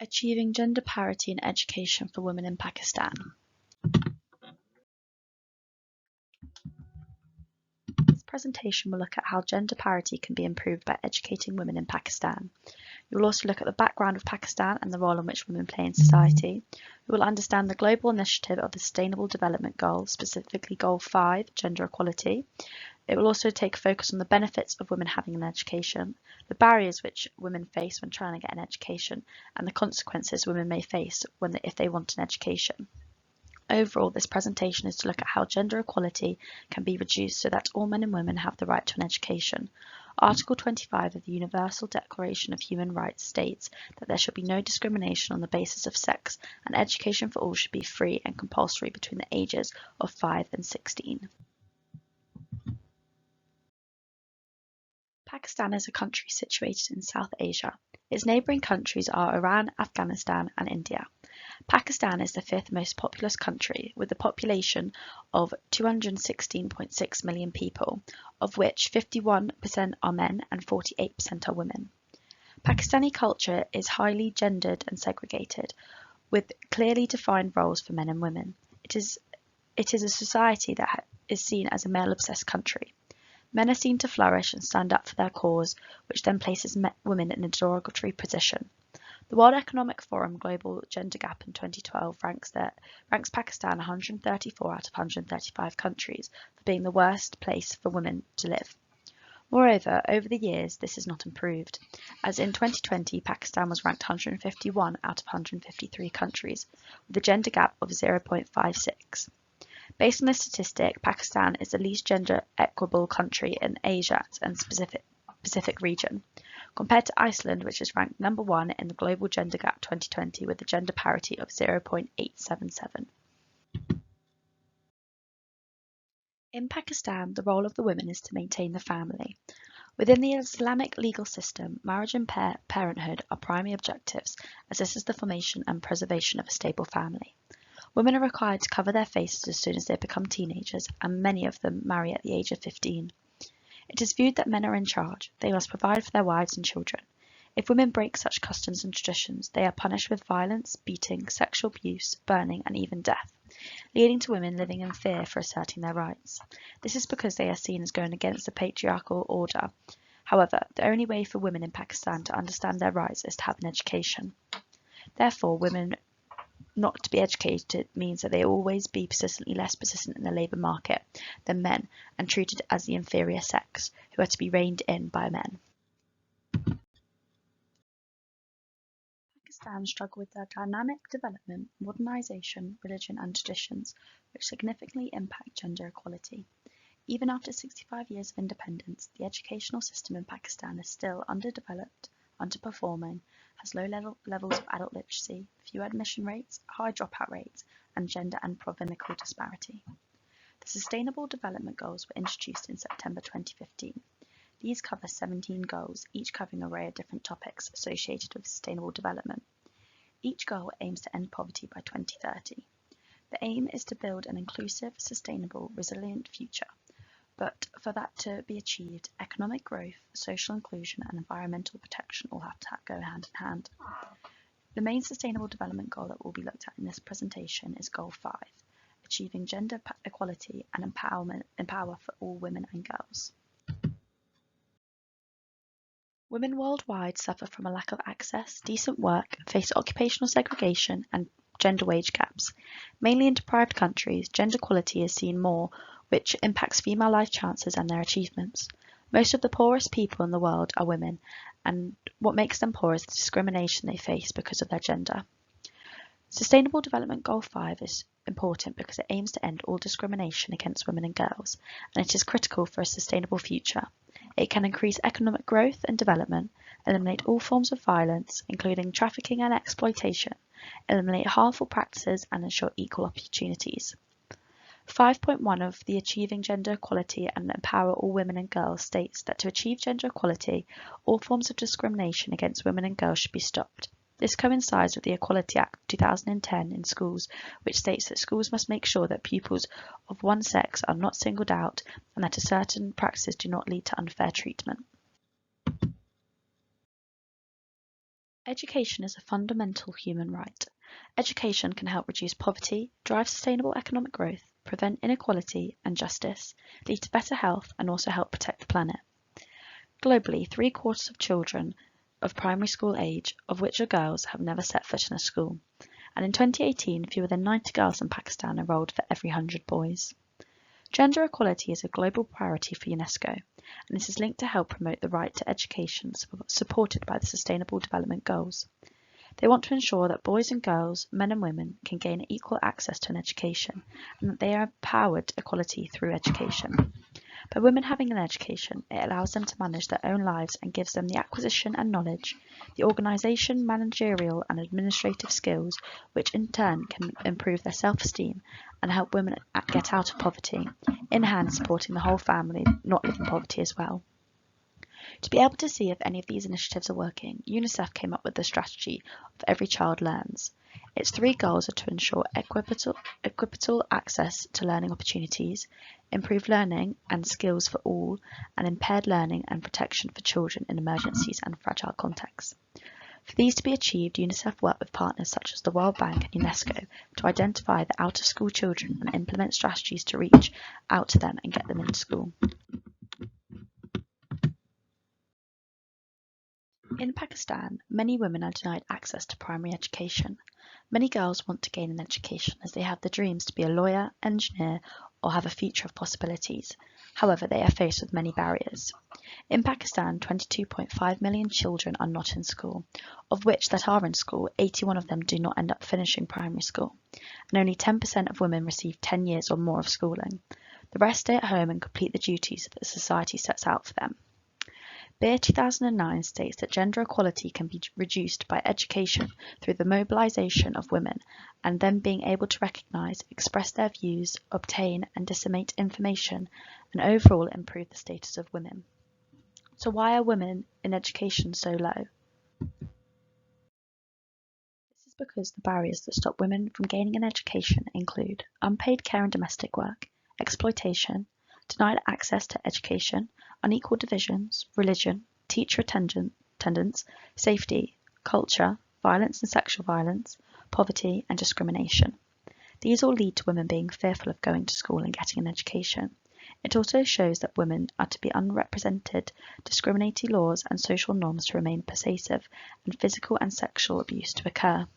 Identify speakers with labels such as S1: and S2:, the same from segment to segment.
S1: Achieving Gender Parity in Education for Women in Pakistan. This presentation will look at how gender parity can be improved by educating women in Pakistan. We will also look at the background of Pakistan and the role in which women play in society. We will understand the global initiative of the Sustainable Development Goals, specifically Goal 5, Gender Equality. It will also take focus on the benefits of women having an education, the barriers which women face when trying to get an education, and the consequences women may face if they want an education. Overall, this presentation is to look at how gender equality can be reduced so that all men and women have the right to an education. Article 25 of the Universal Declaration of Human Rights states that there shall be no discrimination on the basis of sex, and education for all should be free and compulsory between the ages of 5 and 16. Pakistan is a country situated in South Asia. Its neighbouring countries are Iran, Afghanistan and India. Pakistan is the fifth most populous country, with a population of 216.6 million people, of which 51% are men and 48% are women. Pakistani culture is highly gendered and segregated, with clearly defined roles for men and women. It is a society that is seen as a male-obsessed country. Men are seen to flourish and stand up for their cause, which then places women in a derogatory position. The World Economic Forum Global Gender Gap in 2012 ranks Pakistan 134 out of 135 countries for being the worst place for women to live. Moreover, over the years, this has not improved, as in 2020, Pakistan was ranked 151 out of 153 countries, with a gender gap of 0.56. Based on this statistic, Pakistan is the least gender equitable country in Asia and Pacific region, compared to Iceland, which is ranked number 1 in the Global Gender Gap 2020 with a gender parity of 0.877. In Pakistan, the role of the women is to maintain the family. Within the Islamic legal system, marriage and parenthood are primary objectives, as this is the formation and preservation of a stable family. Women are required to cover their faces as soon as they become teenagers, and many of them marry at the age of 15. It is viewed that men are in charge. They must provide for their wives and children. If women break such customs and traditions, they are punished with violence, beating, sexual abuse, burning, and even death, leading to women living in fear for asserting their rights. This is because they are seen as going against the patriarchal order. However, the only way for women in Pakistan to understand their rights is to have an education. Therefore, women not to be educated means that they always be persistently less persistent in the labour market than men and treated as the inferior sex, who are to be reined in by men. Pakistan struggle with their dynamic development, modernisation, religion and traditions, which significantly impact gender equality. Even after 65 years of independence, the educational system in Pakistan is still underdeveloped, underperforming, has low levels of adult literacy, few admission rates, high dropout rates, and gender and provincial disparity. The Sustainable Development Goals were introduced in September 2015. These cover 17 goals, each covering an array of different topics associated with sustainable development. Each goal aims to end poverty by 2030. The aim is to build an inclusive, sustainable, resilient future. But for that to be achieved, economic growth, social inclusion and environmental protection all have to go hand in hand. The main sustainable development goal that will be looked at in this presentation is Goal 5, Achieving Gender Equality and Empower for all women and girls. Women worldwide suffer from a lack of access, decent work, face occupational segregation and gender wage gaps. Mainly in deprived countries, gender equality is seen more, which impacts female life chances and their achievements. Most of the poorest people in the world are women, and what makes them poor is the discrimination they face because of their gender. Sustainable Development Goal 5 is important because it aims to end all discrimination against women and girls, and it is critical for a sustainable future. It can increase economic growth and development, eliminate all forms of violence, including trafficking and exploitation, eliminate harmful practices, and ensure equal opportunities. 5.1 of the Achieving Gender Equality and Empower All Women and Girls states that to achieve gender equality, all forms of discrimination against women and girls should be stopped. This coincides with the Equality Act 2010 in schools, which states that schools must make sure that pupils of one sex are not singled out and that certain practices do not lead to unfair treatment. Education is a fundamental human right. Education can help reduce poverty, drive sustainable economic growth, prevent inequality and justice, lead to better health, and also help protect the planet. Globally, 3/4 of children of primary school age, of which are girls, have never set foot in a school. And in 2018, fewer than 90 girls in Pakistan enrolled for every 100 boys. Gender equality is a global priority for UNESCO, and this is linked to help promote the right to education supported by the Sustainable Development Goals. They want to ensure that boys and girls, men and women, can gain equal access to an education, and that they are empowered equality through education. By women having an education, it allows them to manage their own lives and gives them the acquisition and knowledge, the organisation, managerial and administrative skills, which in turn can improve their self-esteem and help women get out of poverty, in hand supporting the whole family not live in poverty as well. To be able to see if any of these initiatives are working, UNICEF came up with the strategy of Every Child Learns. Its 3 goals are to ensure equitable access to learning opportunities, improved learning and skills for all, and impaired learning and protection for children in emergencies and fragile contexts. For these to be achieved, UNICEF worked with partners such as the World Bank and UNESCO to identify the out-of-school children and implement strategies to reach out to them and get them into school. In Pakistan, many women are denied access to primary education. Many girls want to gain an education as they have the dreams to be a lawyer, engineer, or have a future of possibilities. However, they are faced with many barriers. In Pakistan, 22.5 million children are not in school, of which that are in school, 81 of them do not end up finishing primary school, and only 10% of women receive 10 years or more of schooling. The rest stay at home and complete the duties that society sets out for them. BEER 2009 states that gender equality can be reduced by education through the mobilisation of women and them being able to recognise, express their views, obtain and disseminate information, and overall improve the status of women. So why are women in education so low? This is because the barriers that stop women from gaining an education include unpaid care and domestic work, exploitation, denied access to education, unequal divisions, religion, teacher attendance, safety, culture, violence and sexual violence, poverty and discrimination. These all lead to women being fearful of going to school and getting an education. It also shows that women are to be unrepresented, discriminatory laws and social norms to remain pervasive, and physical and sexual abuse to occur.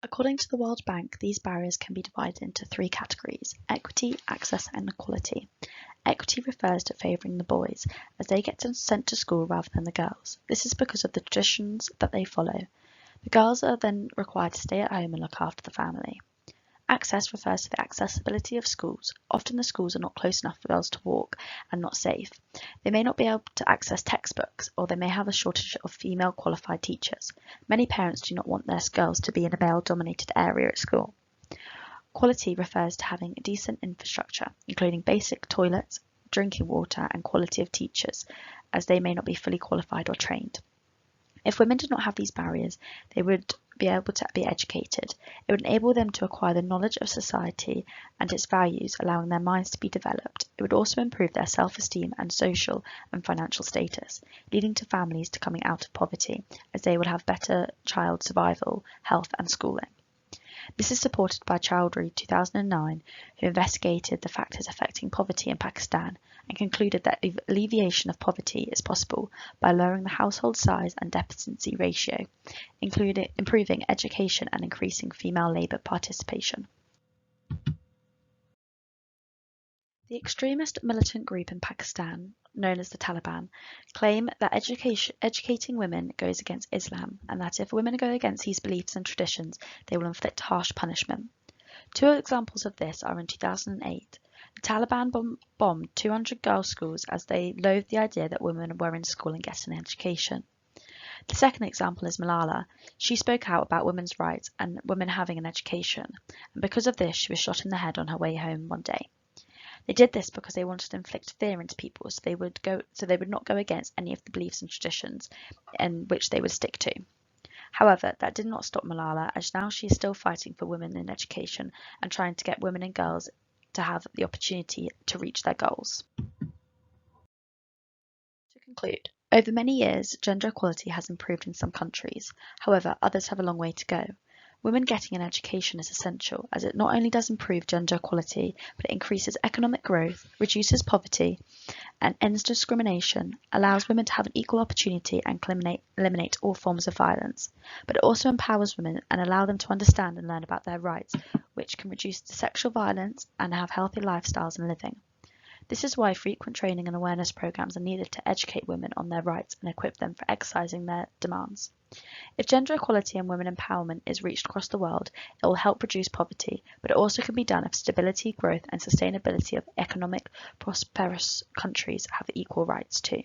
S1: According to the World Bank, these barriers can be divided into 3 categories: equity, access and equality. Equity refers to favouring the boys, as they get sent to school rather than the girls. This is because of the traditions that they follow. The girls are then required to stay at home and look after the family. Access refers to the accessibility of schools. Often the schools are not close enough for girls to walk and not safe. They may not be able to access textbooks, or they may have a shortage of female qualified teachers. Many parents do not want their girls to be in a male-dominated area at school. Quality refers to having a decent infrastructure, including basic toilets, drinking water, and quality of teachers, as they may not be fully qualified or trained. If women did not have these barriers, they would be able to be educated. It would enable them to acquire the knowledge of society and its values, allowing their minds to be developed. It would also improve their self-esteem and social and financial status, leading to families to coming out of poverty, as they will have better child survival, health and schooling. This is supported by Chowdhury 2009, who investigated the factors affecting poverty in Pakistan and concluded that alleviation of poverty is possible by lowering the household size and dependency ratio, including improving education and increasing female labour participation. The extremist militant group in Pakistan, known as the Taliban, claim that educating women goes against Islam, and that if women go against these beliefs and traditions, they will inflict harsh punishment. 2 examples of this are in 2008. The Taliban bombed 200 girls' schools as they loathed the idea that women were in school and getting an education. The second example is Malala. She spoke out about women's rights and women having an education, and because of this, she was shot in the head on her way home one day. They did this because they wanted to inflict fear into people, so they would not go against any of the beliefs and traditions in which they would stick to. However, that did not stop Malala, as now she is still fighting for women in education and trying to get women and girls to have the opportunity to reach their goals. To conclude, Over many years, gender equality has improved in some countries. However, others have a long way to go. Women getting an education is essential, as it not only does improve gender equality, but it increases economic growth, reduces poverty, and ends discrimination, allows women to have an equal opportunity and eliminate all forms of violence. But it also empowers women and allows them to understand and learn about their rights, which can reduce the sexual violence and have healthy lifestyles and living. This is why frequent training and awareness programs are needed to educate women on their rights and equip them for exercising their demands. If gender equality and women empowerment is reached across the world, it will help reduce poverty, but it also can be done if stability, growth, and sustainability of economic prosperous countries have equal rights too.